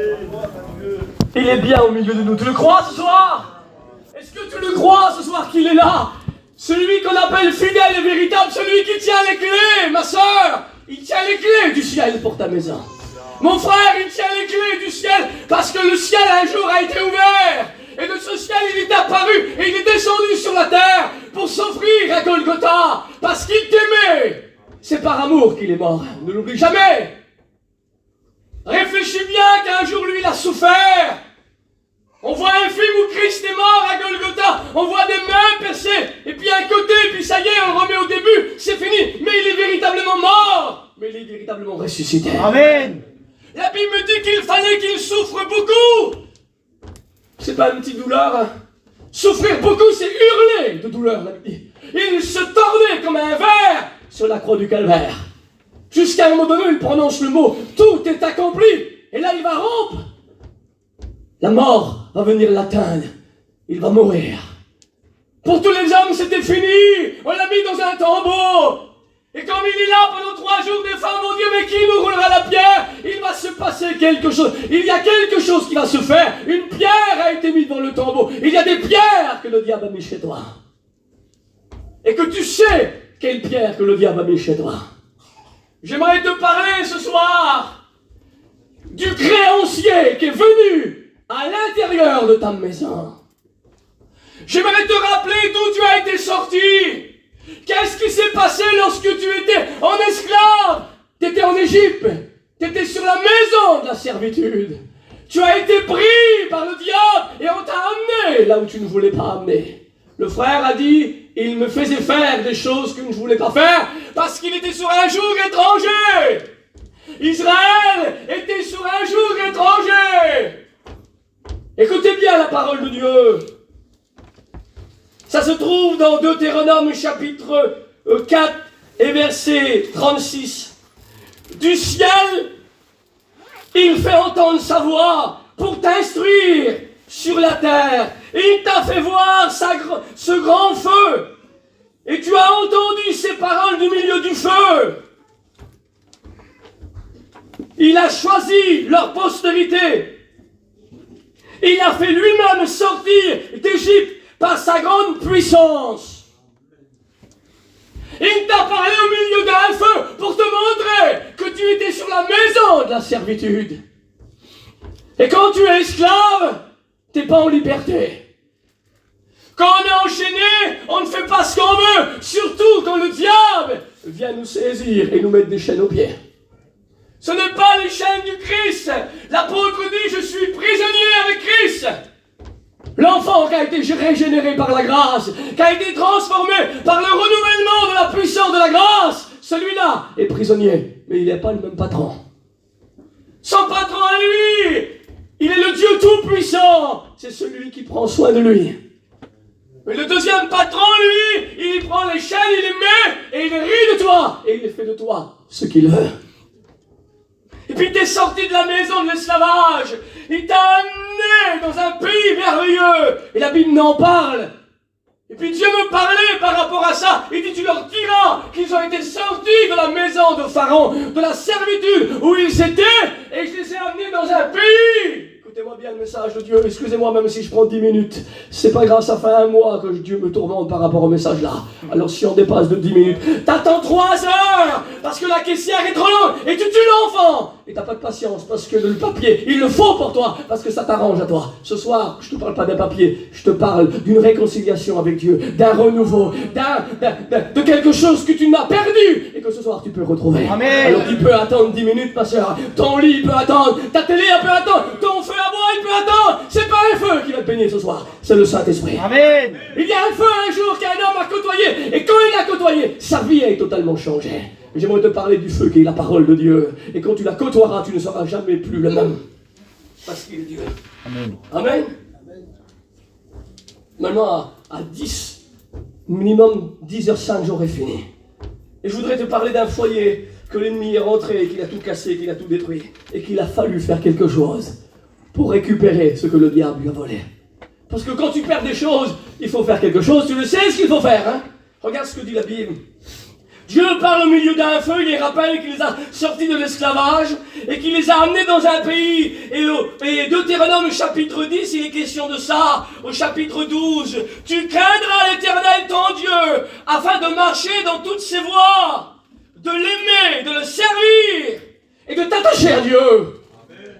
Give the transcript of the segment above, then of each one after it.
Il est bien au milieu de nous. Tu le crois ce soir? Est-ce que tu le crois ce soir qu'il est là? Celui qu'on appelle fidèle et véritable, celui qui tient les clés, ma soeur. Il tient les clés du ciel pour ta maison. Mon frère, il tient les clés du ciel parce que le ciel un jour a été ouvert. Et de ce ciel, il est apparu et il est descendu sur la terre pour s'offrir à Golgotha parce qu'il t'aimait. C'est par amour qu'il est mort. Ne l'oublie jamais. Réfléchis bien qu'un jour, lui, il a souffert. On voit un film où Christ est mort à Golgotha. On voit des mains percées. Et puis un côté, puis ça y est, on le remet au début. C'est fini. Mais il est véritablement mort. Mais il est véritablement ressuscité. Amen. La Bible me dit qu'il fallait qu'il souffre beaucoup. C'est pas une petite douleur. Hein? Souffrir beaucoup, c'est hurler de douleur, la Bible dit. Il se tordait comme un ver sur la croix du calvaire. Jusqu'à un moment donné, il prononce le mot « Tout est accompli ». Et là, il va rompre. La mort va venir l'atteindre. Il va mourir. Pour tous les hommes, c'était fini. On l'a mis dans un tombeau. Et comme il est là pendant 3 jours, des femmes, mon Dieu, mais qui nous roulera la pierre? Il va se passer quelque chose. Il y a quelque chose qui va se faire. Une pierre a été mise dans le tombeau. Il y a des pierres que le diable a mis chez toi. Et que tu sais quelle pierre que le diable a mis chez toi. J'aimerais te parler ce soir du créancier qui est venu à l'intérieur de ta maison. J'aimerais te rappeler d'où tu as été sorti. Qu'est-ce qui s'est passé lorsque tu étais en esclave? Tu étais en Égypte. Tu étais sur la maison de la servitude. Tu as été pris par le diable et on t'a amené là où tu ne voulais pas amener. Le frère a dit, il me faisait faire des choses que je ne voulais pas faire parce qu'il était sur un joug étranger. Israël était sur un joug étranger. Écoutez bien la parole de Dieu. Ça se trouve dans Deutéronome chapitre 4 et verset 36. Du ciel, il fait entendre sa voix pour t'instruire sur la terre. Il t'a fait voir ce grand feu. Et tu as entendu ces paroles du milieu du feu. Il a choisi leur postérité. Il a fait lui-même sortir d'Égypte par sa grande puissance. Il t'a parlé au milieu d'un feu pour te montrer que tu étais sur la maison de la servitude. Et quand tu es esclave, tu n'es pas en liberté. Quand on est enchaîné, on ne fait pas ce qu'on veut, surtout quand le diable vient nous saisir et nous mettre des chaînes aux pieds. Ce n'est pas les chaînes du Christ. L'apôtre dit, je suis prisonnier avec Christ. L'enfant qui a été régénéré par la grâce, qui a été transformé par le renouvellement de la puissance de la grâce, celui-là est prisonnier, mais il n'est pas le même patron. Son patron à lui, il est le Dieu tout-puissant, c'est celui qui prend soin de lui. Mais le deuxième patron, lui, il prend les chaînes, il les met, et il rit de toi, et il fait de toi ce qu'il veut. Et puis t'es sorti de la maison de l'esclavage. Il t'a amené dans un pays merveilleux. Et la Bible n'en parle. Et puis Dieu me parlait par rapport à ça. Il dit, tu leur diras qu'ils ont été sortis de la maison de Pharaon, de la servitude où ils étaient, et je les ai amenés dans un pays. Écoutez-moi bien le message de Dieu. Excusez-moi même si je prends 10 minutes. C'est pas grave, ça fait 1 mois que Dieu me tourmente par rapport au message là. Alors si on dépasse de 10 minutes, t'attends 3 heures parce que la caissière est trop longue et tu tues l'enfant. Et t'as pas de patience parce que le papier, il le faut pour toi parce que ça t'arrange à toi. Ce soir, je te parle pas d'un papier, je te parle d'une réconciliation avec Dieu, d'un renouveau, de quelque chose que tu n'as perdu et que ce soir tu peux retrouver. Amen. Alors tu peux attendre 10 minutes, ma soeur. Ton lit peut attendre, ta télé elle peut attendre, ton feu à bois il peut attendre. C'est pas un feu qui va te baigner ce soir, c'est le Saint-Esprit. Amen. Il y a un feu un jour qu'un homme a côtoyé et quand il a côtoyé, sa vie est totalement changée. J'aimerais te parler du feu qui est la parole de Dieu. Et quand tu la côtoieras, tu ne seras jamais plus le même. Parce qu'il est Dieu. Amen. Amen. Maintenant, à 10, minimum 10h05, j'aurai fini. Et je voudrais te parler d'un foyer que l'ennemi est rentré, qu'il a tout cassé, qu'il a tout détruit. Et qu'il a fallu faire quelque chose pour récupérer ce que le diable lui a volé. Parce que quand tu perds des choses, il faut faire quelque chose. Tu le sais ce qu'il faut faire, hein? Regarde ce que dit la Bible. Dieu parle au milieu d'un feu, il les rappelle qu'il les a sortis de l'esclavage et qu'il les a amenés dans un pays. Et Deutéronome chapitre 10, il est question de ça. Au chapitre 12, tu craindras l'Éternel ton Dieu afin de marcher dans toutes ses voies, de l'aimer, de le servir et de t'attacher à Dieu.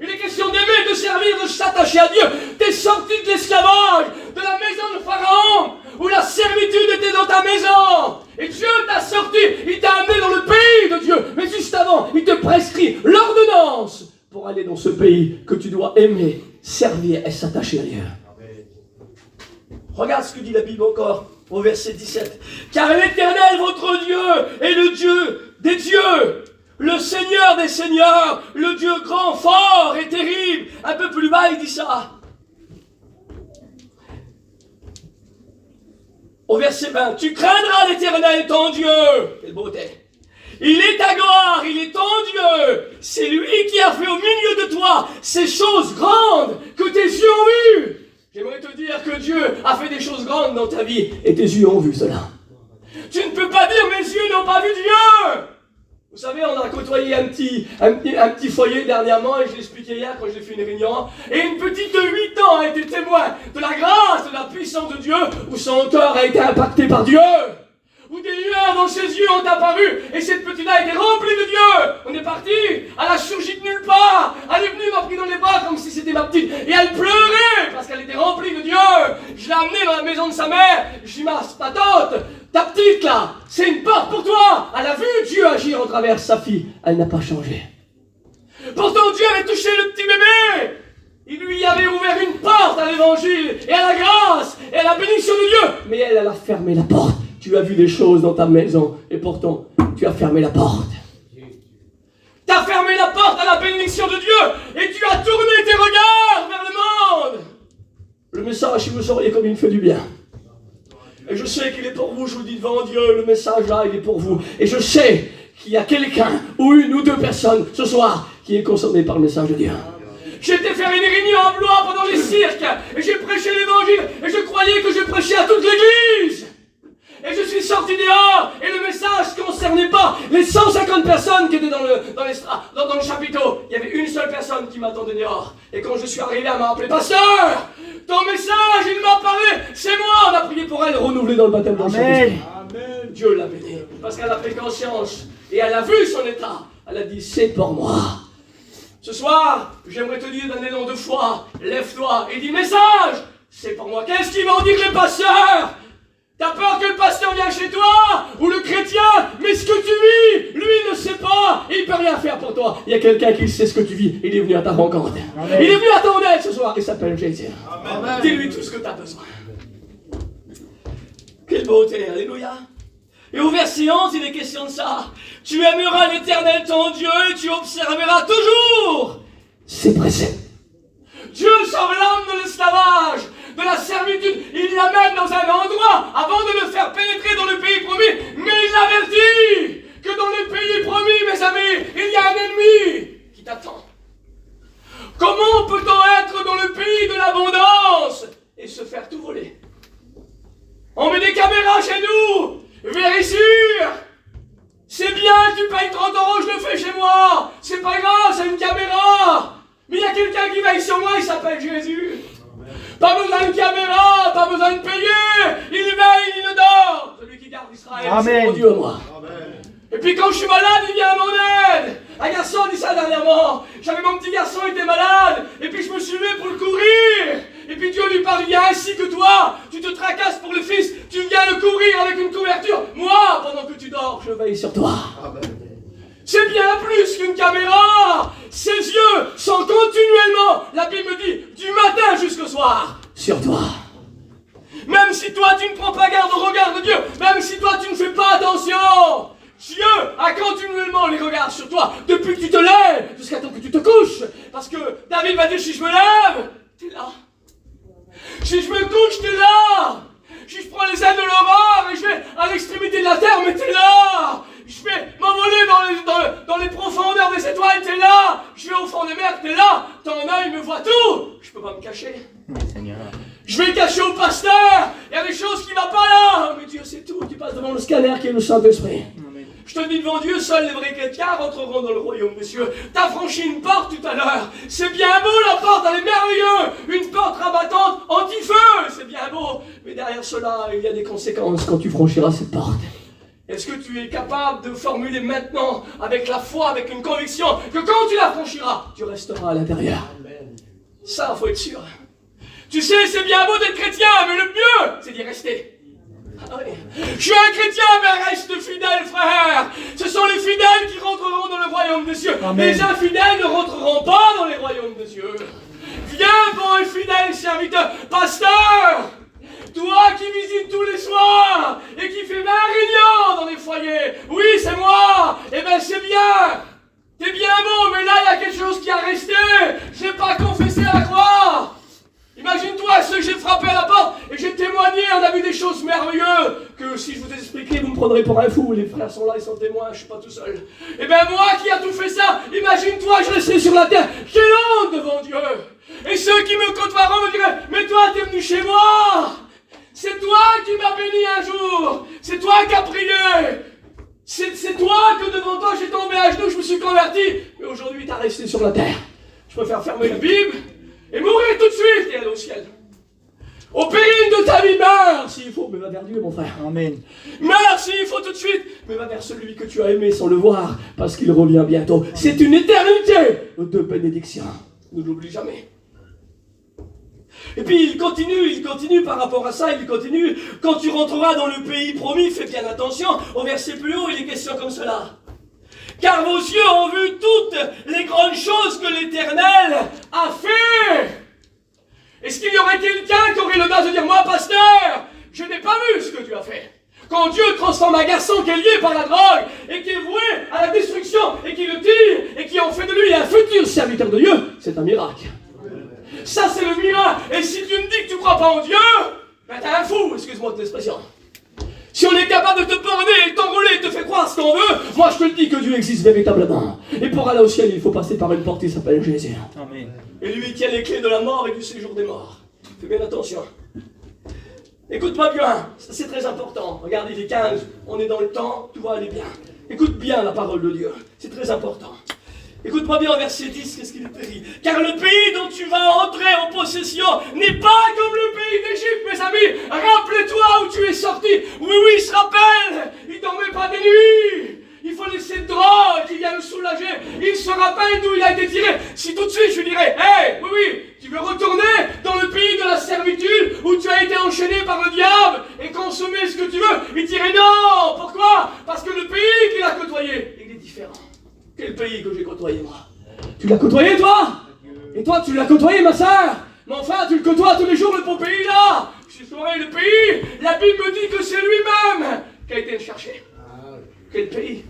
Il est question d'aimer, de servir, de s'attacher à Dieu. T'es sorti de l'esclavage, de la maison de Pharaon, où la servitude était dans ta maison. Et Dieu t'a sorti, il t'a amené dans le pays de Dieu. Mais juste avant, il te prescrit l'ordonnance pour aller dans ce pays que tu dois aimer, servir et s'attacher à Dieu. Regarde ce que dit la Bible encore au verset 17. Car l'Éternel, votre Dieu, est le Dieu des dieux, le Seigneur des seigneurs, le Dieu grand, fort et terrible. Un peu plus bas, il dit ça. Au verset 20, tu craindras l'Éternel ton Dieu. Quelle beauté. Il est ta gloire, il est ton Dieu. C'est lui qui a fait au milieu de toi ces choses grandes que tes yeux ont vues. J'aimerais te dire que Dieu a fait des choses grandes dans ta vie et tes yeux ont vu cela. Tu ne peux pas dire mes yeux n'ont pas vu Dieu. Vous savez, on a côtoyé un petit foyer dernièrement, et je l'expliquais hier quand j'ai fait une réunion, et une petite de 8 ans a été témoin de la grâce, de la puissance de Dieu, où son cœur a été impacté par Dieu, où des lueurs dans ses yeux ont apparu, et cette petite-là a été remplie de Dieu. On est parti, elle a surgi de nulle part, elle est venue, m'a pris dans les bras comme si c'était ma petite, et elle pleurait parce qu'elle était remplie de Dieu. Je l'ai amenée dans la maison de sa mère, je lui ai dit, ma tante, ta petite là, c'est une porte pour toi. Elle a vu Dieu agir au travers de sa fille. Elle n'a pas changé. Pourtant Dieu avait touché le petit bébé. Il lui avait ouvert une porte à l'évangile et à la grâce et à la bénédiction de Dieu. Mais elle a fermé la porte. Tu as vu des choses dans ta maison et pourtant tu as fermé la porte. Tu as fermé la porte à la bénédiction de Dieu et tu as tourné tes regards vers le monde. Le message, si vous sauriez comme il me fait du bien. Et je sais qu'il est pour vous, je vous dis devant Dieu, le message là, il est pour vous. Et je sais qu'il y a quelqu'un, ou une ou deux personnes, ce soir, qui est concerné par le message de Dieu. J'étais faire une réunion à Blois pendant les cirques, et j'ai prêché l'évangile, et je croyais que je prêchais à toute l'église. Et je suis sorti dehors, et le message ne concernait pas les 150 personnes qui étaient dans le chapiteau. Il y avait une seule personne qui m'attendait dehors. Et quand je suis arrivé, elle m'a appelé, pasteur, ton message, il m'a parlé, c'est moi. On a prié pour elle, renouvelée dans le baptême dans le Saint-Esprit. Dieu l'a bénie, parce qu'elle a pris conscience, et elle a vu son état. Elle a dit, c'est pour moi. Ce soir, j'aimerais te dire d'un élan de foi, lève-toi et dis, message, c'est pour moi. Qu'est-ce qu'ils vont dire les pasteurs? T'as peur que le pasteur vienne chez toi, ou le chrétien, mais ce que tu vis, lui ne sait pas, il ne peut rien faire pour toi. Il y a quelqu'un qui sait ce que tu vis, il est venu à ta rencontre. Amen. Il est venu à ton aide ce soir, il s'appelle Jésus. Dis-lui tout ce que tu as besoin. Quelle beauté, alléluia. Et au verset 11, il est question de ça. Tu aimeras l'Éternel ton Dieu et tu observeras toujours ses préceptes. Dieu sauve l'homme de l'esclavage, de la servitude. Il l'amène dans un endroit avant de le faire pénétrer dans le pays promis. Mais il l'avertit que dans le pays promis, mes amis, il y a un ennemi qui t'attend. Comment peut-on être dans le pays de l'abondance et se faire tout voler? On met des caméras chez nous. Vérifie. C'est bien, tu payes 30 €, je le fais chez moi. C'est pas grave, c'est une caméra. Mais il y a quelqu'un qui veille sur moi, il s'appelle Jésus. Pas besoin de caméra, pas besoin de payer. Il veille, il dort. Celui qui garde Israël, c'est mon Dieu, moi. Amen. Et puis quand je suis malade, il vient à mon aide. Un garçon dit ça dernièrement. J'avais mon petit garçon, il était malade. Et puis je me suis levé pour le courir. Et puis Dieu lui parle, il y a ainsi que toi, tu te tracasses pour le fils, tu viens le courir avec une couverture. Moi, pendant que tu dors, je veille sur toi. Amen. C'est bien plus qu'une caméra. Ses yeux sont continuellement, la Bible me dit, du matin jusqu'au soir, sur toi. Même si toi tu ne prends pas garde au regard de Dieu, même si toi tu ne fais pas attention, Dieu a continuellement les regards sur toi, depuis que tu te lèves, jusqu'à temps que tu te couches. Parce que David va dire, si je me lève, t'es là. Si je me couche, t'es là. Si je prends les ailes de l'aurore et je vais à l'extrémité de la terre, mais t'es là. Je vais m'envoler dans les profondeurs des étoiles, t'es là. Je vais au fond des mers, t'es là. Ton œil me voit tout. Je peux pas me cacher. Seigneur. Je vais cacher au pasteur. Il y a des choses qui ne vont pas là. Mais Dieu sait tout. Tu passes devant le scanner qui est le Saint-Esprit. devant Dieu, seuls les vrais chrétiens rentreront dans le royaume des cieux. T'as franchi une porte tout à l'heure. C'est bien beau la porte, elle est merveilleuse. Une porte rabattante, anti-feu, c'est bien beau. Mais derrière cela, il y a des conséquences quand tu franchiras cette porte. Est-ce que tu es capable de formuler maintenant, avec la foi, avec une conviction, que quand tu la franchiras, tu resteras à l'intérieur? Ça, faut être sûr. Tu sais, c'est bien beau d'être chrétien, mais le mieux, c'est d'y rester. Ah oui. Je suis un chrétien, mais reste fidèle, frère. Ce sont les fidèles qui rentreront dans le royaume des cieux. Amen. Les infidèles ne rentreront pas dans les royaumes des cieux. Viens, bon et fidèle serviteur, pasteur. Toi qui visites tous les soirs et qui fais 20 réunions dans les foyers. Oui, c'est moi. Eh bien, c'est bien. T'es bien beau, mais là, il y a quelque chose qui a resté. Je n'ai pas confessé à la croix. Imagine-toi, ceux que j'ai frappé à la porte et j'ai témoigné, on a vu des choses merveilleuses que si je vous expliquais, vous me prendrez pour un fou. Les frères sont là, ils sont témoins, je ne suis pas tout seul. Eh bien, moi qui a tout fait ça, imagine-toi, je restais sur la terre. Quelle honte devant Dieu. Et ceux qui me côtoieront me diraient, mais toi, t'es venu chez moi. C'est toi qui m'as béni un jour. C'est toi qui as prié. C'est toi que devant toi j'ai tombé à genoux, je me suis converti. Mais aujourd'hui, t'as resté sur la terre. Je préfère fermer la Bible et mourir tout de suite et aller au ciel. Au péril de ta vie, meurs s'il faut, mais va vers Dieu, mon frère. Amen. Meurs s'il faut tout de suite, mais va vers celui que tu as aimé sans le voir, parce qu'il revient bientôt. C'est une éternité de bénédiction. Ne l'oublie jamais. Et puis il continue par rapport à ça, il continue. Quand tu rentreras dans le pays promis, fais bien attention, au verset plus haut, il est question comme cela. Car vos yeux ont vu toutes les grandes choses que l'Éternel a fait. Est-ce qu'il y aurait quelqu'un qui aurait l'audace de dire, moi pasteur, je n'ai pas vu ce que tu as fait. Quand Dieu transforme un garçon qui est lié par la drogue et qui est voué à la destruction et qui le tire et qui en fait de lui un futur serviteur de Dieu, c'est un miracle. Ça, c'est le miracle. Et si tu me dis que tu ne crois pas en Dieu, ben t'es un fou, excuse-moi de l'expression. Si on est capable de te borner et t'enrouler et te faire croire ce qu'on veut, moi je te le dis que Dieu existe véritablement. Et pour aller au ciel, il faut passer par une porte qui s'appelle Jésus. Amen. Et lui tient les clés de la mort et du séjour des morts. Fais bien attention. Écoute-moi bien, ça c'est très important. Regarde, il est 15, on est dans le temps, tout va aller bien. Écoute bien la parole de Dieu, c'est très important. Écoute-moi bien au verset 10, qu'est-ce qu'il est écrit? Car le pays dont tu vas entrer en possession n'est pas comme le pays d'Égypte, mes amis. Rappelez-toi où tu es sorti. Oui, il se rappelle. Il ne dormait pas des nuits. Il faut laisser le drap qui vient le soulager. Il se rappelle d'où il a été tiré. Si tout de suite je lui dirais, hey, oui, tu veux retourner dans le pays de la servitude où tu as été enchaîné par le diable et consommer ce que tu veux, il dirait non. Pourquoi? Parce que le pays qu'il a côtoyé, il est différent. Quel pays que j'ai côtoyé, moi? Tu l'as côtoyé, toi? Et toi, tu l'as côtoyé, ma sœur? Mais enfin, tu le côtoies tous les jours, le beau pays, là. Je suis soirée, le pays. La Bible me dit que c'est lui-même qui a été le chercher. Quel pays?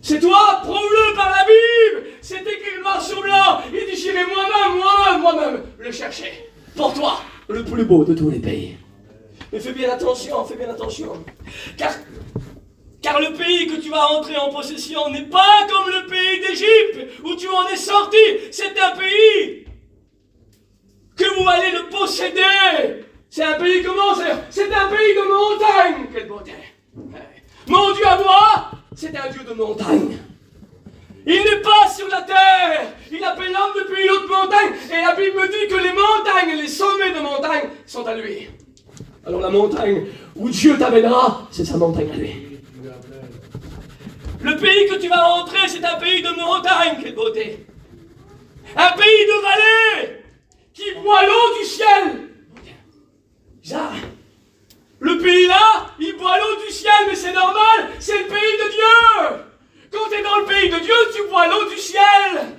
C'est toi, prouve-le par la Bible. C'est écrit noir sur blanc. Il dit, j'irai moi-même, le chercher. Pour toi, le plus beau de tous les pays. Mais fais bien attention. Car le pays que tu vas entrer en possession n'est pas comme le pays d'Égypte où tu en es sorti. C'est un pays que vous allez le posséder. C'est un pays comment? C'est un pays de montagne. Quelle beauté. Mon Dieu à moi, c'est un Dieu de montagne. Il n'est pas sur la terre. Il appelle l'homme depuis une autre montagne. Et la Bible me dit que les montagnes, les sommets de montagne sont à lui. Alors la montagne où Dieu t'amènera, c'est sa montagne à lui. Le pays que tu vas entrer, c'est un pays de montagne, quelle beauté. Un pays de vallée qui boit l'eau du ciel. Bizarre. Le pays là, il boit l'eau du ciel, mais c'est normal, c'est le pays de Dieu. Quand tu es dans le pays de Dieu, tu bois l'eau du ciel.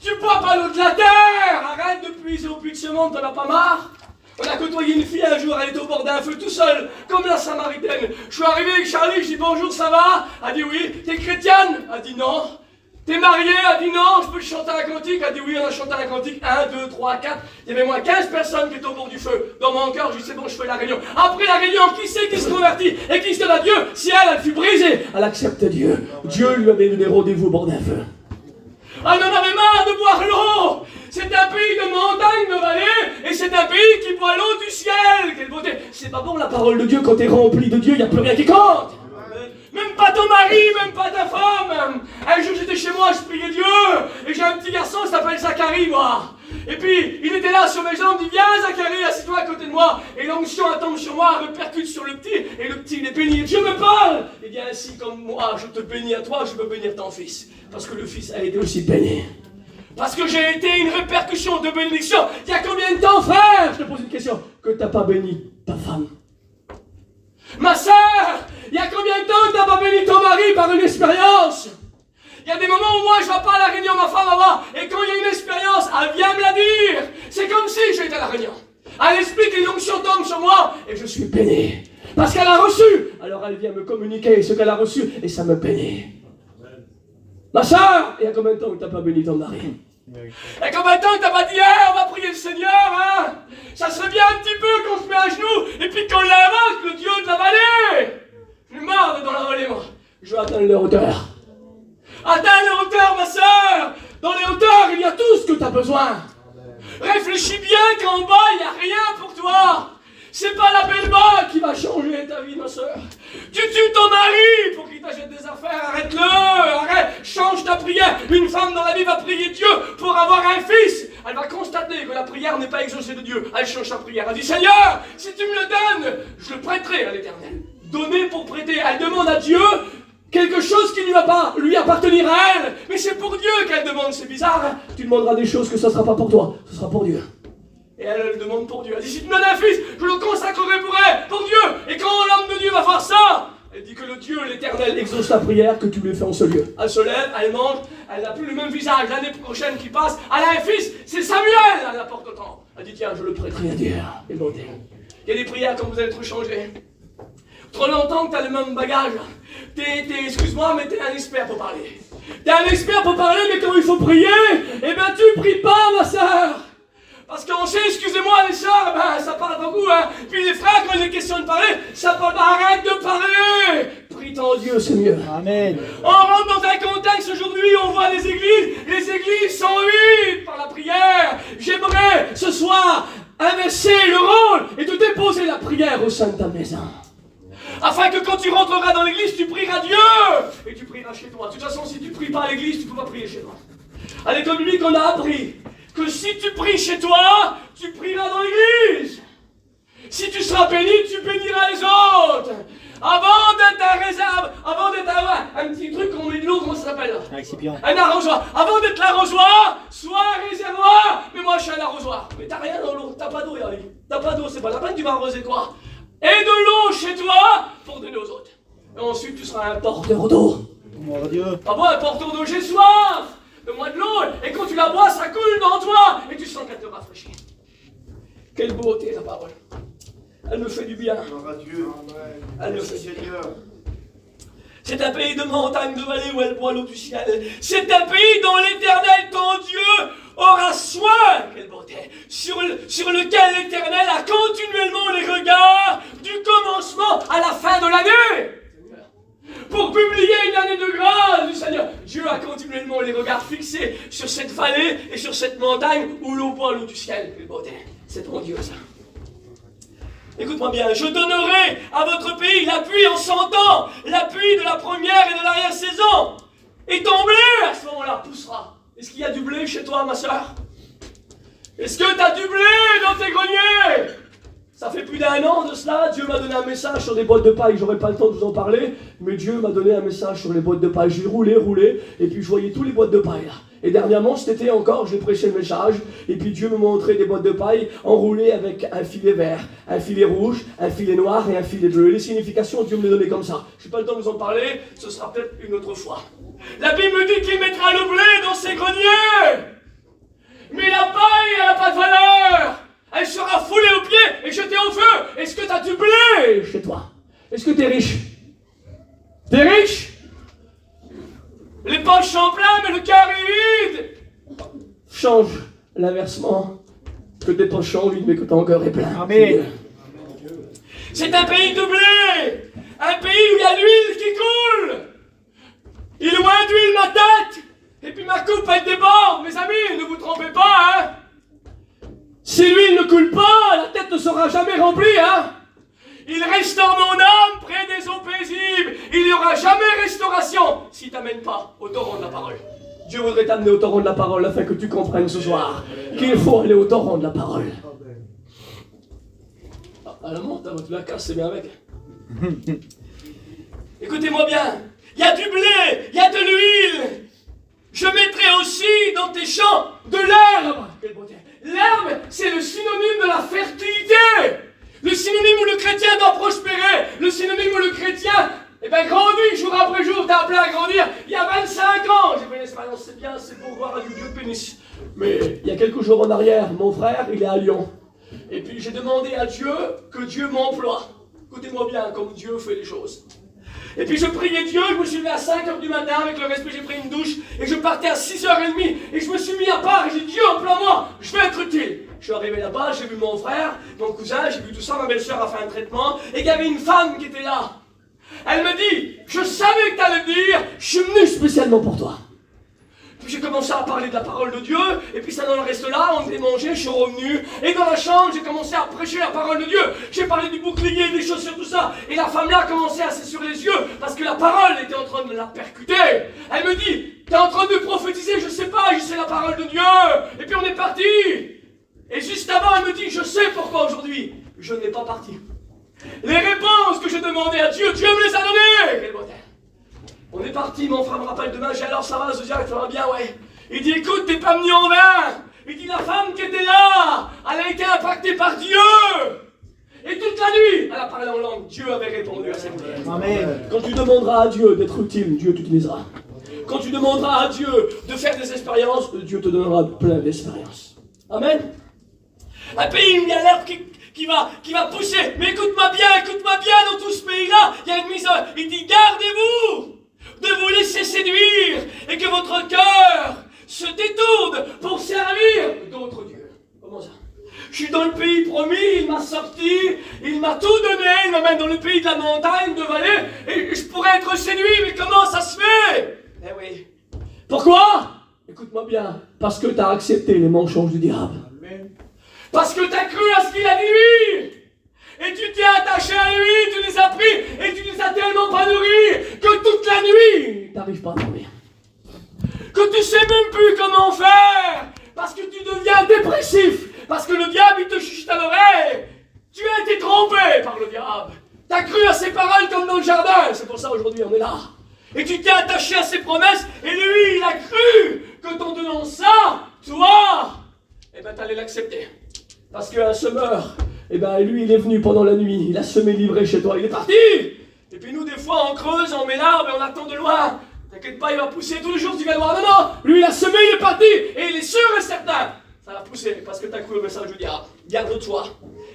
Tu bois pas l'eau de la terre. Arrête de puiser au puits de ce monde, t'en as pas marre? On a côtoyé une fille un jour, elle était au bord d'un feu tout seul, comme la Samaritaine. Je suis arrivé avec Charlie, je dis bonjour, ça va? Elle dit oui. T'es chrétienne? Elle dit non. T'es mariée? Elle dit non. Je peux te chanter un cantique? Elle dit oui, on a chanté un cantique. 1, 2, 3, 4. Il y avait moins 15 personnes qui étaient au bord du feu. Dans mon cœur, je dis c'est bon, je fais la réunion. Après la réunion, qui c'est qui se convertit et qui se donne à Dieu? Si elle fut brisée, elle accepte Dieu. Dieu lui avait donné rendez-vous au bord d'un feu. Elle en avait marre de boire l'eau. C'est un pays de montagne, de vallée, et c'est un pays qui boit l'eau du ciel. Quelle beauté. C'est pas bon la parole de Dieu, quand t'es rempli de Dieu, il n'y a plus rien qui compte. Même même pas ton mari, même pas ta femme. Un jour j'étais chez moi, je priais Dieu, et j'ai un petit garçon, il s'appelle Zacharie, moi. Et puis, il était là sur mes jambes, il dit, viens Zacharie, assieds-toi à côté de moi. Et l'onction tombe sur moi, répercute sur le petit, et le petit il est béni. Dieu me parle. Il dit, ainsi comme moi, je te bénis à toi, je veux bénir ton fils. Parce que le fils a été aussi béni. Parce que j'ai été une répercussion de bénédiction. Il y a combien de temps, frère, je te pose une question, que t'as pas béni ta femme? Ma sœur, il y a combien de temps que t'as pas béni ton mari par une expérience? Il y a des moments où moi je vais pas à la réunion, ma femme va voir, et quand il y a une expérience, elle vient me la dire. C'est comme si j'étais à la réunion. Elle explique que l'onction tombe sur moi, et je suis béni. Parce qu'elle a reçu. Alors elle vient me communiquer ce qu'elle a reçu, et ça me bénit. Ma sœur, il y a combien de temps que t'as pas béni ton mari? Et combien de temps que t'as pas dit, hey, on va prier le Seigneur, hein? Ça serait bien un petit peu qu'on se met à genoux, et puis qu'on l'invoque, le Dieu de la vallée. Je suis marre dans la vallée, moi. Je veux atteindre les hauteurs. Atteins les hauteurs, ma sœur. Dans les hauteurs, il y a tout ce que tu as besoin. Réfléchis bien qu'en bas, il n'y a rien pour toi. C'est pas la belle-bas qui va changer ta vie, ma sœur. Tu tues ton mari pour qu'il t'achète des affaires. Arrête-le, arrête. Change ta prière. Une femme dans la vie va prier Dieu pour avoir un fils. Elle va constater que la prière n'est pas exaucée de Dieu. Elle change sa prière. Elle dit, Seigneur, si tu me le donnes, je le prêterai à l'Éternel. Donner pour prêter. Elle demande à Dieu quelque chose qui ne va pas lui appartenir à elle, mais c'est pour Dieu qu'elle demande, c'est bizarre, hein? Tu demanderas des choses que ça ne sera pas pour toi, ce sera pour Dieu. Et elle demande pour Dieu, elle dit, si tu me donnes un fils, je le consacrerai pour elle, pour Dieu. Et quand l'homme de Dieu va voir ça, elle dit que le Dieu, l'Éternel, exauce la prière que tu lui fais en ce lieu. Elle se lève, elle mange, elle n'a plus le même visage, l'année prochaine qui passe, elle a un fils, c'est Samuel, elle apporte au temple. Elle dit, tiens, je le prêterai à Dieu. Et bon, il y a des prières quand vous allez être changés. Trop longtemps que t'as le même bagage. Excuse-moi, mais t'es un expert pour parler. T'es un expert pour parler, mais quand il faut prier, eh ben tu pries pas, ma sœur. Parce qu'on sait, excusez-moi les sœurs, ben ça parle beaucoup, hein. Puis les frères, quand il est question de parler, ça parle pas, arrête de parler. Prie ton Dieu, c'est mieux. Amen. On rentre dans un contexte aujourd'hui, on voit les églises sont vides par la prière. J'aimerais ce soir inverser le rôle et te déposer la prière au sein de ta maison. Afin que quand tu rentreras dans l'église, tu prieras Dieu et tu prieras chez toi. De toute façon, si tu ne pries pas à l'église, tu ne peux pas prier chez toi. À l'école biblique, on a appris que si tu pries chez toi, tu prieras dans l'église. Si tu seras béni, tu béniras les autres. Avant d'être un petit truc qu'on met de l'eau, comment ça s'appelle là? Un récipient. Un arrosoir. Avant d'être l'arrosoir, sois un réservoir. Mais moi, je suis un arrosoir. Mais t'as rien dans l'eau, t'as pas d'eau, Yannick. T'as pas d'eau, c'est pas la peine, tu vas arroser quoi? Et de l'eau chez toi pour donner aux autres. Et ensuite, tu seras un porteur d'eau. Mon Dieu. Ah bon, un porteur d'eau, j'ai soif. Donne-moi de l'eau. Et quand tu la bois, ça coule dans toi. Et tu sens qu'elle te rafraîchit. Quelle beauté, la parole. Elle me fait du bien. Elle me fait du bien. C'est un pays de montagnes, de vallées où elle boit l'eau du ciel. C'est un pays dont l'Éternel, ton Dieu, aura soin, quelle beauté, sur lequel l'Éternel a continuellement les regards du commencement à la fin de l'année. Pour publier une année de grâce du Seigneur. Dieu a continuellement les regards fixés sur cette vallée et sur cette montagne où l'eau boit l'eau du ciel. Quelle beauté, c'est ton Dieu ça. Écoute-moi bien, je donnerai à votre pays l'appui en 100 ans, l'appui de la première et de l'arrière-saison. Et ton blé, à ce moment-là, poussera. Est-ce qu'il y a du blé chez toi, ma soeur? Est-ce que tu as du blé dans tes greniers? Ça fait plus d'1 an de cela, Dieu m'a donné un message sur des boîtes de paille. J'aurais pas le temps de vous en parler, mais Dieu m'a donné un message sur les boîtes de paille. J'ai roulé, et puis je voyais tous les boîtes de paille là. Et dernièrement, cet été encore, j'ai prêché le message, et puis Dieu me montrait des boîtes de paille enroulées avec un filet vert, un filet rouge, un filet noir et un filet bleu. Les significations, Dieu me les donnait comme ça. Je n'ai pas le temps de vous en parler, ce sera peut-être une autre fois. La Bible me dit qu'il mettra le blé dans ses greniers, mais la paille, elle n'a pas de valeur. Elle sera foulée aux pieds et jetée au feu. Est-ce que tu as du blé chez toi? Est-ce que tu es riche? T'es riche? Les poches sont pleines, mais le cœur est vide. Change l'inversement. Que tes poches sont vides, mais que ton cœur est plein. Amen. C'est un pays de blé. Un pays où il y a l'huile qui coule. Il est loin d'huile ma tête. Et puis ma coupe, elle déborde. Mes amis, ne vous trompez pas, hein. Si l'huile ne coule pas, la tête ne sera jamais remplie, hein. Il restaure mon âme près des eaux paisibles. paisible. Il n'y aura jamais restauration s'il ne t'amène pas au torrent de la parole. Dieu voudrait t'amener au torrent de la parole afin que tu comprennes ce soir qu'il faut aller au torrent de la parole. Ah, la monte, tu la casses, c'est bien avec. Écoutez-moi bien, il y a du blé, il y a de l'huile. Je mettrai aussi dans tes champs de l'herbe. Quelle beauté. L'herbe, c'est le synonyme de la fertilité. Le synonyme où le chrétien doit prospérer. Le synonyme où le chrétien, grandit jour après jour. T'as appelé à grandir. Il y a 25 ans, j'ai fait une expérience, c'est bien, c'est pour voir à Dieu te bénisse. Mais il y a quelques jours en arrière, mon frère, il est à Lyon. Et puis j'ai demandé à Dieu que Dieu m'emploie. Écoutez-moi bien, comme Dieu fait les choses. Et puis je priais Dieu, je me suis levé à 5h du matin avec le respect, j'ai pris une douche et je partais à 6h30 et je me suis mis à part et j'ai dit Dieu, emploie-moi, je vais être utile. Je suis arrivé là-bas, j'ai vu mon frère, mon cousin, j'ai vu tout ça, ma belle-sœur a fait un traitement et il y avait une femme qui était là. Elle me dit, je savais que tu allais le dire, je suis venu spécialement pour toi. Puis j'ai commencé à parler de la parole de Dieu, et puis ça dans le reste là, on était mangé, je suis revenu, et dans la chambre, j'ai commencé à prêcher la parole de Dieu. J'ai parlé du bouclier, des chaussures, tout ça, et la femme là a commencé à s'essurer les yeux, parce que la parole était en train de la percuter. Elle me dit, t'es en train de prophétiser, je sais pas, je sais la parole de Dieu. Et puis on est parti. Et juste avant, elle me dit, je sais pourquoi aujourd'hui, je n'ai pas parti. Les réponses que je demandais à Dieu, Dieu me les a données. Quel beauté. On est parti, mon frère me rappelle demain, j'ai alors ça va, ça va bien, ouais. Il dit, écoute, t'es pas venu en vain. Il dit, la femme qui était là, elle a été impactée par Dieu. Et toute la nuit, elle a parlé en langue. Dieu avait répondu à cette prière. Amen. Quand tu demanderas à Dieu d'être utile, Dieu t'utilisera. Quand tu demanderas à Dieu de faire des expériences, Dieu te donnera plein d'expériences. Amen. Un pays où il y a l'herbe qui va pousser. Mais écoute-moi bien, dans tout ce pays-là, il y a une mise. Il dit, gardez-vous de vous laisser séduire et que votre cœur se détourne pour servir d'autres dieux. Comment ça? Je suis dans le pays promis, il m'a sorti, il m'a tout donné, il m'amène dans le pays de la montagne, de vallée, et je pourrais être séduit, mais comment ça se fait? Eh oui. Pourquoi? Écoute-moi bien, parce que tu as accepté les mensonges du diable. Amen. Parce que tu as cru à ce qu'il a dit lui. Et tu t'es attaché à lui, tu les as pris, et tu les as tellement pas nourris, que toute la nuit, tu n'arrives pas à dormir. Que tu sais même plus comment faire, parce que tu deviens dépressif, parce que le diable, il te chuchote à l'oreille. Tu as été trompé par le diable. Tu as cru à ses paroles comme dans le jardin, c'est pour ça aujourd'hui on est là. Et tu t'es attaché à ses promesses, et lui, il a cru que t'en donnant ça, toi, tu allais l'accepter. Parce qu'un semeur, lui, il est venu pendant la nuit, il a semé livré chez toi, il est parti. Et puis nous, des fois, on creuse, on met l'arbre et on attend de loin. T'inquiète pas, il va pousser tous les jours, tu vas le voir. Non, lui, il a semé, il est parti. Et il est sûr et certain, ça va pousser, parce que t'as cru au message du diable. Garde-toi,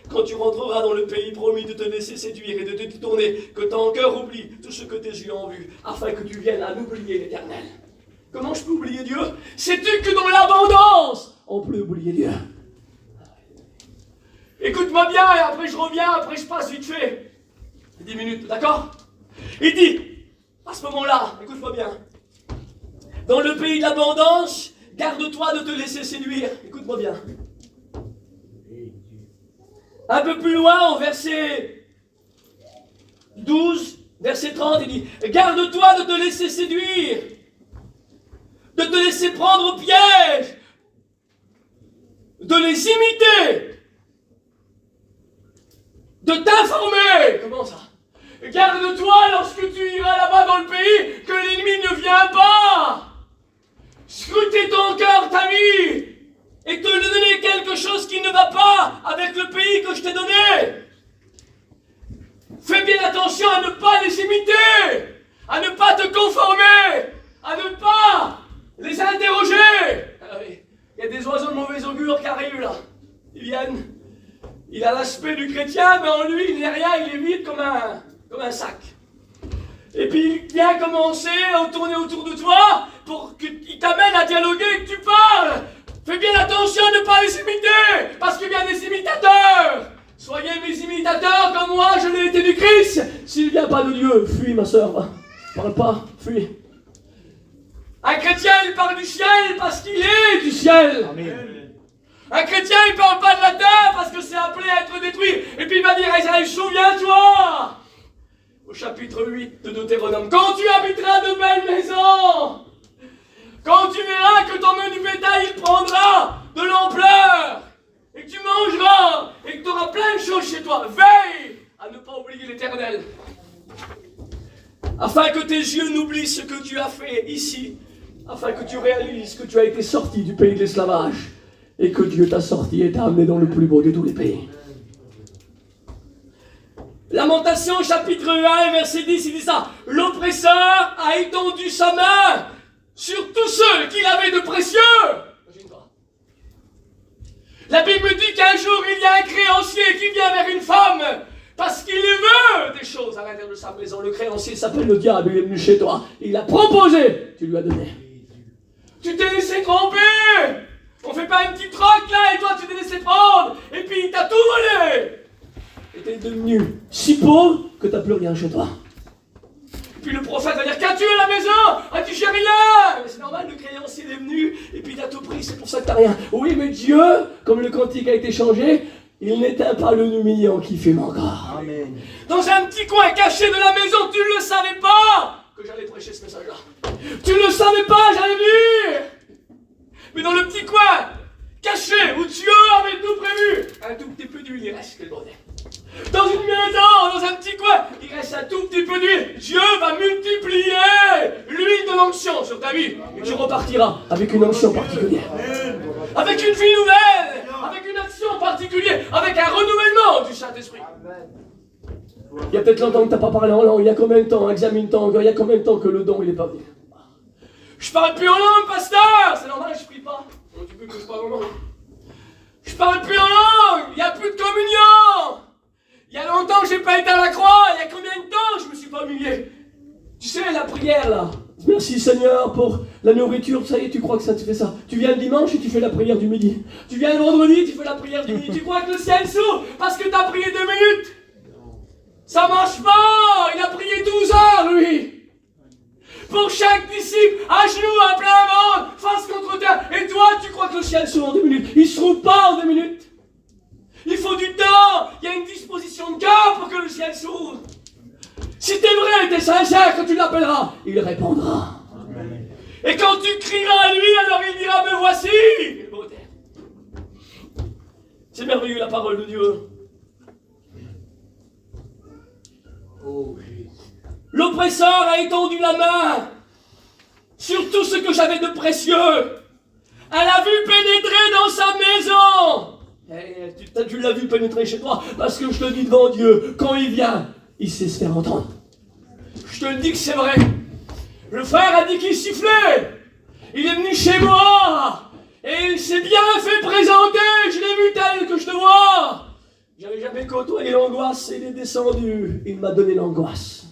quand tu rentreras dans le pays promis, de te laisser séduire et de te détourner, que ton cœur oublie tout ce que tes yeux ont vu, afin que tu viennes à oublier l'Éternel. Comment je peux oublier Dieu? Sais-tu que dans l'abondance, on peut oublier Dieu? Écoute-moi bien, et après je reviens, après je passe vite fait. 10 minutes, d'accord? Il dit, à ce moment-là, écoute-moi bien, dans le pays de l'abondance, garde-toi de te laisser séduire. Écoute-moi bien. Un peu plus loin, au verset 12, verset 30, il dit, garde-toi de te laisser séduire, de te laisser prendre au piège, de les imiter, de t'informer. Comment ça? Garde-toi lorsque tu iras là-bas dans le pays, que l'ennemi ne vient pas scruter ton cœur, ta vie, et te donner quelque chose qui ne va pas avec le pays que je t'ai donné. Fais bien attention à ne pas les imiter, à ne pas te conformer, à ne pas les interroger. Il y a des oiseaux de mauvais augure qui arrivent là. Ils viennent. Il a l'aspect du chrétien, mais en lui, il n'est rien, il est vide comme un sac. Et puis il vient commencer à tourner autour de toi pour qu'il t'amène à dialoguer et que tu parles. Fais bien attention à ne pas les imiter, parce qu'il y a des imitateurs. Soyez mes imitateurs comme moi, je l'ai été du Christ. S'il ne vient pas de Dieu, fuis ma soeur. Parle pas, fuis. Un chrétien, il parle du ciel parce qu'il est du ciel. Amen. Un chrétien, il ne parle pas de la terre parce que c'est appelé à être détruit. Et puis il va dire à Israël, souviens-toi. au chapitre 8 de Deutéronome. Quand tu habiteras de belles maisons, quand tu verras que ton menu bétail il prendra de l'ampleur, et que tu mangeras, et que tu auras plein de choses chez toi, veille à ne pas oublier l'Éternel. Afin que tes yeux n'oublient ce que tu as fait ici, afin que tu réalises que tu as été sorti du pays de l'esclavage, et que Dieu t'a sorti et t'a amené dans le plus beau de tous les pays. Lamentation chapitre 1 verset 10, il dit ça. L'oppresseur a étendu sa main sur tous ceux qu'il avait de précieux. Imagine-toi. La Bible dit qu'un jour il y a un créancier qui vient vers une femme parce qu'il veut des choses à l'intérieur de sa maison. Le créancier s'appelle le diable, il est venu chez toi. Il a proposé, tu lui as donné. Tu t'es laissé tromper. On fait pas une petite troc là et toi tu t'es laissé prendre. Et puis il t'a tout volé. Et t'es devenu si pauvre que t'as plus rien chez toi. Et puis le prophète va dire, qu'as-tu à la maison? Ah, tu j'ai rien. Mais c'est normal, le créancier est venu et puis il a tout pris, c'est pour ça que t'as rien. Oui, mais Dieu, comme le cantique a été changé, il n'éteint pas le humiliant qui fume encore. Amen. Dans un petit coin caché de la maison, tu ne le savais pas que j'allais prêcher ce message-là. Tu ne le savais pas, j'allais venir. Mais dans le petit coin caché où Dieu avait tout prévu, un tout petit peu d'huile, il reste que le bordel. Dans une maison, dans un petit coin, il reste un tout petit peu d'huile. Dieu va multiplier l'huile de l'onction sur ta vie. Et tu repartiras avec une onction particulière. Avec une vie nouvelle. Avec une action particulière. Avec un renouvellement du Saint-Esprit. Il y a peut-être longtemps que tu n'as pas parlé en langue. Il y a combien de temps? Examine-toi encore. Il y a combien de temps que le don il n'est pas venu? Je parle plus en langue, pasteur. C'est normal, je prie pas. Tu veux que je parle en langue? Je parle plus en langue. Il n'y a plus de communion. Il y a longtemps que je n'ai pas été à la croix. Il y a combien de temps que je ne me suis pas humilié? Tu sais, la prière là. Merci Seigneur pour la nourriture. Ça y est, tu crois que ça te fait ça? Tu viens le dimanche et tu fais la prière du midi. Tu viens le vendredi, tu fais la prière du midi. Tu crois que le ciel s'ouvre parce que tu as prié 2 minutes? Ça marche pas. Il a prié 12 heures, lui. Pour chaque disciple, à genoux, à plein ventre, face contre terre. Et toi, tu crois que le ciel s'ouvre en 2 minutes? Il ne se trouve pas en 2 minutes. Il faut du temps. Il y a une disposition de cœur pour que le ciel s'ouvre. Si t'es vrai, t'es sincère, quand tu l'appelleras, il répondra. Amen. Et quand tu crieras à lui, alors il dira, me voici. C'est merveilleux la parole de Dieu. Oh, l'oppresseur a étendu la main sur tout ce que j'avais de précieux. Elle a vu pénétrer dans sa maison. Tu l'as vu pénétrer chez toi, parce que je te dis devant Dieu, quand il vient, il sait se faire entendre. Je te le dis que c'est vrai. Le frère a dit qu'il sifflait. Il est venu chez moi. Et il s'est bien fait présenter. Je l'ai vu tel que je te vois. J'avais jamais côtoyé l'angoisse. Il est descendu. Il m'a donné l'angoisse.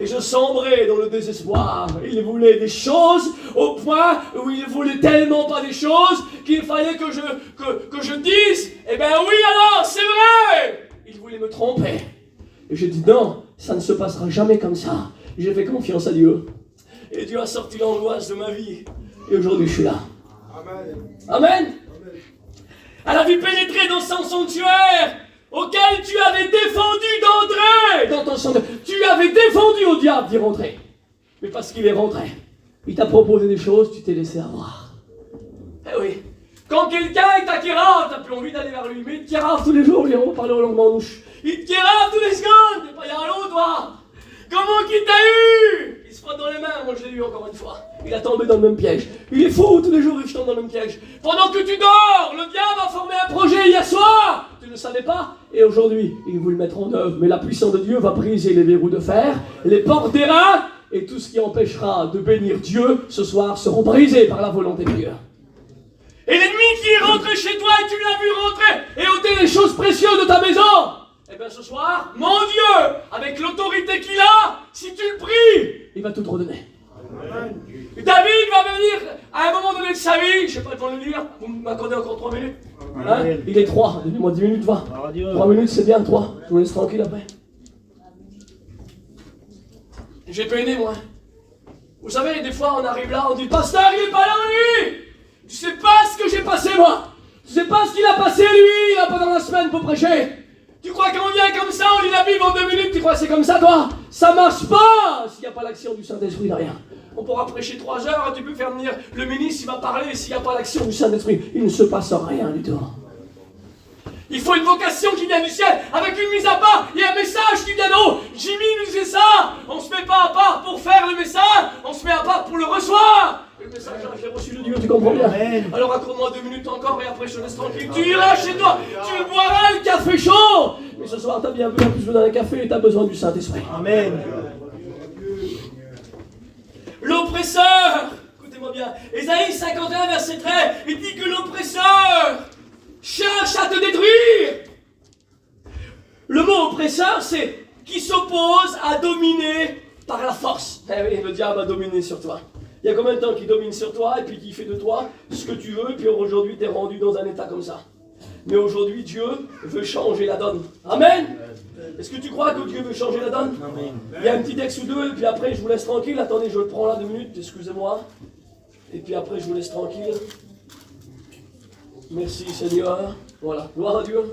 Et je sombrais dans le désespoir. Il voulait des choses au point où il voulait tellement pas des choses qu'il fallait que je dise, eh bien oui alors, c'est vrai. Il voulait me tromper. Et j'ai dit non, ça ne se passera jamais comme ça. J'ai fait confiance à Dieu. Et Dieu a sorti l'angoisse de ma vie. Et aujourd'hui je suis là. Amen. Amen. Elle a vu pénétrer dans son sanctuaire auquel tu avais défendu d'entrer dans ton sanctuaire. Tu avais défendu au diable d'y rentrer. Mais parce qu'il est rentré, il t'a proposé des choses, tu t'es laissé avoir. Eh oui. Quand quelqu'un est à Kérave, t'as plus envie d'aller vers lui. Mais il te Kérave tous les jours, on va parler en langue manouche. Il te Kérave tous les secondes. T'es pas y à l'eau, toi. Comment qu'il t'a eu? Il se frotte dans les mains, moi je l'ai eu encore une fois. Il a tombé dans le même piège. Il est fou, tous les jours il tombe dans le même piège. Pendant que tu dors, le diable a formé un projet hier soir. Tu ne savais pas? Et aujourd'hui, il veut le mettre en œuvre. Mais la puissance de Dieu va briser les verrous de fer, les portes d'airain, et tout ce qui empêchera de bénir Dieu ce soir seront brisés par la volonté de Dieu. Et l'ennemi qui est rentré chez toi et tu l'as vu rentrer et ôter les choses précieuses de ta maison, eh bien ce soir, mon Dieu, avec l'autorité qu'il a, si tu le pries, il va tout te redonner. Amen. David va venir à un moment donné de sa vie, je ne sais pas comment le dire, vous m'accordez encore 3 minutes hein? Il est 3, donnez-moi 10 minutes, va. 3 minutes c'est bien, 3, je vous laisse tranquille après. J'ai peiné moi. Vous savez, des fois on arrive là, on dit, pasteur il n'est pas là lui. Tu sais pas ce que j'ai passé moi. Tu sais pas ce qu'il a passé lui, là pendant la semaine pour prêcher. Tu crois qu'on vient comme ça, on lit la Bible en 2 minutes, tu crois que c'est comme ça toi? Ça marche pas s'il n'y a pas l'action du Saint-Esprit derrière. On pourra prêcher 3 heures, tu peux faire venir le ministre, il va parler, s'il n'y a pas l'action du Saint-Esprit, il ne se passe rien du tout. Il faut une vocation qui vient du ciel, avec une mise à part et un message qui vient d'en haut. Jimmy nous disait ça. On ne se met pas à part pour faire le message, on se met à part pour le recevoir. Le message, j'ai reçu de Dieu, tu comprends bien? Alors accorde-moi 2 minutes encore et après je te laisse tranquille. Tu iras chez toi, tu boiras le café chaud. Mais ce soir, tu as bien besoin d'un café et tu as besoin du Saint-Esprit. Amen. L'oppresseur, écoutez-moi bien, Ésaïe 51, verset 13, il dit que l'oppresseur cherche à te détruire. Le mot oppresseur, c'est qui s'oppose à dominer par la force. Eh oui, le diable a dominé sur toi. Il y a combien de temps qu'il domine sur toi et puis qu'il fait de toi ce que tu veux, et puis aujourd'hui tu es rendu dans un état comme ça. Mais aujourd'hui, Dieu veut changer la donne. Amen. Est-ce que tu crois que Dieu veut changer la donne? Amen. Il y a un petit texte ou deux, et puis après je vous laisse tranquille. Attendez, je le prends là 2 minutes, excusez-moi. Et puis après je vous laisse tranquille. Merci Seigneur. Voilà, gloire à Dieu.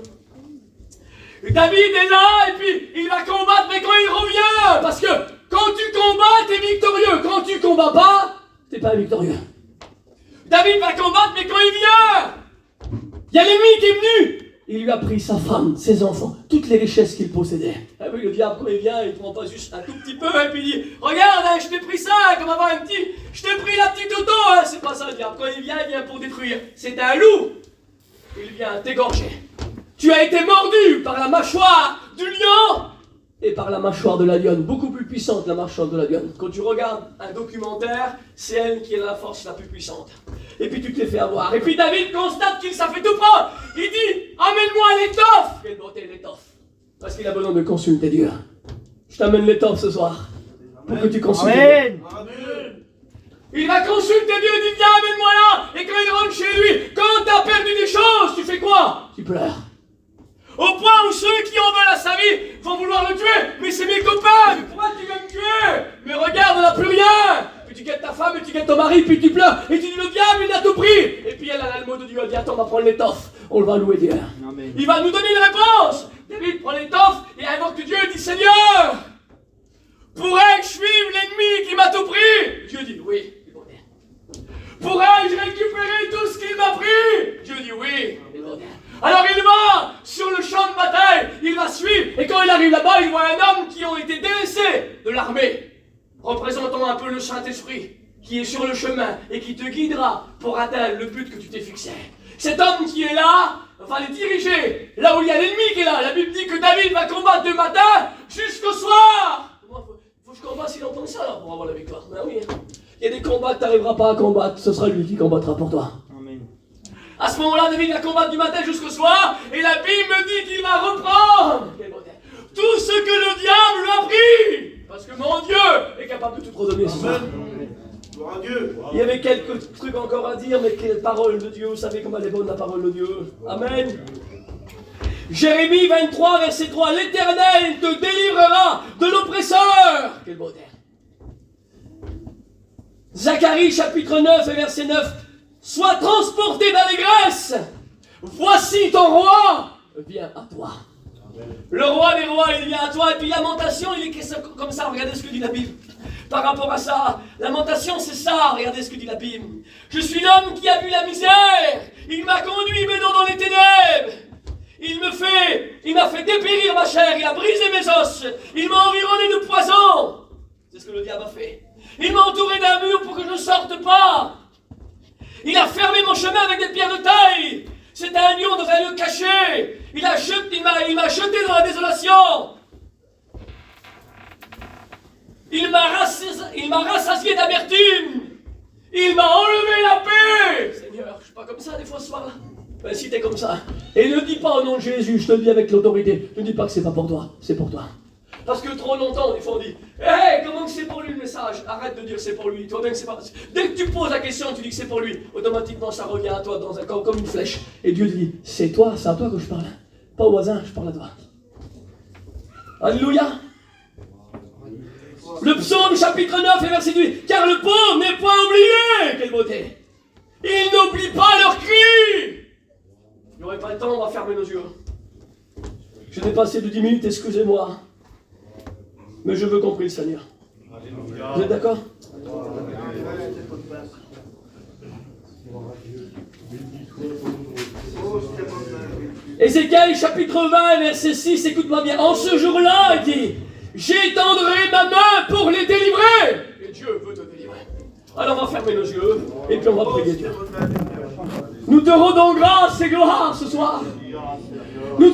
Et David est là, et puis il va combattre, mais quand il revient, parce que quand tu combats, t'es victorieux. Quand tu combats pas, t'es pas victorieux. David va combattre, mais quand il vient, il y a l'ennemi qui est venu. Il lui a pris sa femme, ses enfants, toutes les richesses qu'il possédait. Ah oui, le diable, quand il vient, il ne prend pas juste un tout petit peu, et puis il dit, regarde, hein, je t'ai pris ça, comme avant un petit, je t'ai pris la petite auto, hein. C'est pas ça le diable. Quand il vient pour détruire. C'est un loup. Il vient t'égorger. Tu as été mordu par la mâchoire du lion et par la mâchoire de la lionne, beaucoup plus puissante la mâchoire de la lionne. Quand tu regardes un documentaire, c'est elle qui a la force la plus puissante. Et puis tu te les fais avoir. Et puis David constate qu'il s'est fait tout prendre. Il dit, amène-moi l'étoffe. Quelle beauté l'étoffe. Parce qu'il a besoin de consulter Dieu. Je t'amène l'étoffe ce soir. Pour que tu consultes Dieu. Il va consulter Dieu, il dit, viens, amène-moi là. Et quand il rentre chez lui, quand tu as perdu des choses, tu fais quoi? Tu pleures. Au point où ceux qui en veulent à sa vie vont vouloir le tuer. Mais c'est mes copains, mais pourquoi tu veux me tuer? Mais regarde, on n'a plus rien. Puis tu guettes ta femme, et tu guettes ton mari, puis tu pleures. Et tu dis, le diable, il a tout pris. Et puis elle a le mot de Dieu, elle dit, attends, on va prendre l'étoffe. On va louer Dieu. Amen. Il va nous donner une réponse. David prend l'étoffe et invoque Dieu et dit, Seigneur, pourrais-je suivre l'ennemi qui m'a tout pris? Dieu dit, oui. Pourrais-je récupérer tout ce qu'il m'a pris? Dieu dit, oui. Alors il va sur le champ de bataille, il va suivre, et quand il arrive là-bas, il voit un homme qui a été délaissé de l'armée, représentant un peu le Saint-Esprit, qui est sur le chemin et qui te guidera pour atteindre le but que tu t'es fixé. Cet homme qui est là va les diriger là où il y a l'ennemi qui est là. La Bible dit que David va combattre du matin jusqu'au soir. Il faut que je combatte s'il entend ça là pour avoir la victoire. Ben oui. Il y a des combats que tu n'arriveras pas à combattre, ce sera lui qui combattra pour toi. Amen. À ce moment-là, David va combattre du matin jusqu'au soir, et la Bible me dit qu'il va reprendre tout ce que le diable lui a pris. Parce que mon Dieu est capable de tout redonner ce soir. Il y avait quelques trucs encore à dire, mais quelle parole de Dieu, vous savez comment elle est bonne la parole de Dieu. Amen. Jérémie 23, verset 3, l'Éternel te délivrera de l'oppresseur. Quelle beauté. Zacharie chapitre 9 et verset 9. Sois transporté d'allégresse. Voici ton roi vient à toi. Le roi des rois, il vient à toi. Et puis Lamentation, il est comme ça. Regardez ce que dit la Bible. Par rapport à ça, Lamentation, c'est ça. Regardez ce que dit la Bible. Je suis l'homme qui a vu la misère. Il m'a conduit maintenant dans les ténèbres. Il m'a fait dépérir ma chair. Il a brisé mes os. Il m'a environné de poison. C'est ce que le diable a fait. Il m'a entouré d'un mur pour que je ne sorte pas. Il a fermé mon chemin avec des pierres de taille. C'était un lion dans un lieu caché. Il m'a jeté dans la désolation. Il m'a rassasié d'amertume. Il m'a enlevé la paix. Seigneur, je ne suis pas comme ça des fois ce soir-là. Ben si t'es comme ça. Et ne dis pas au nom de Jésus, je te le dis avec l'autorité. Ne dis pas que c'est pas pour toi, c'est pour toi. Parce que trop longtemps, des fois on dit hey, comment que c'est pour lui le message? Arrête de dire c'est pour lui. Toi-même, c'est pas. Dès que tu poses la question, tu dis que c'est pour lui. Automatiquement, ça revient à toi dans un corps comme une flèche. Et Dieu te dit c'est toi, c'est à toi que je parle. Pas au voisin, je parle à toi. Alléluia. Le psaume chapitre 9 et verset 8. Car le pauvre n'est point oublié. Quelle beauté. Il n'oublie pas leurs cris. Il n'y aurait pas le temps, on va fermer nos yeux. Je n'ai pas assez de 10 minutes, excusez-moi. Mais je veux qu'on prie le Seigneur. Vous êtes d'accord? Ézéchiel chapitre 20, verset 6, écoute-moi bien. En ce jour-là, il dit, j'étendrai ma main pour les délivrer. Et Dieu veut te délivrer. Alors on va fermer nos yeux et puis on va prier Dieu. Nous te rendons grâce et gloire ce soir.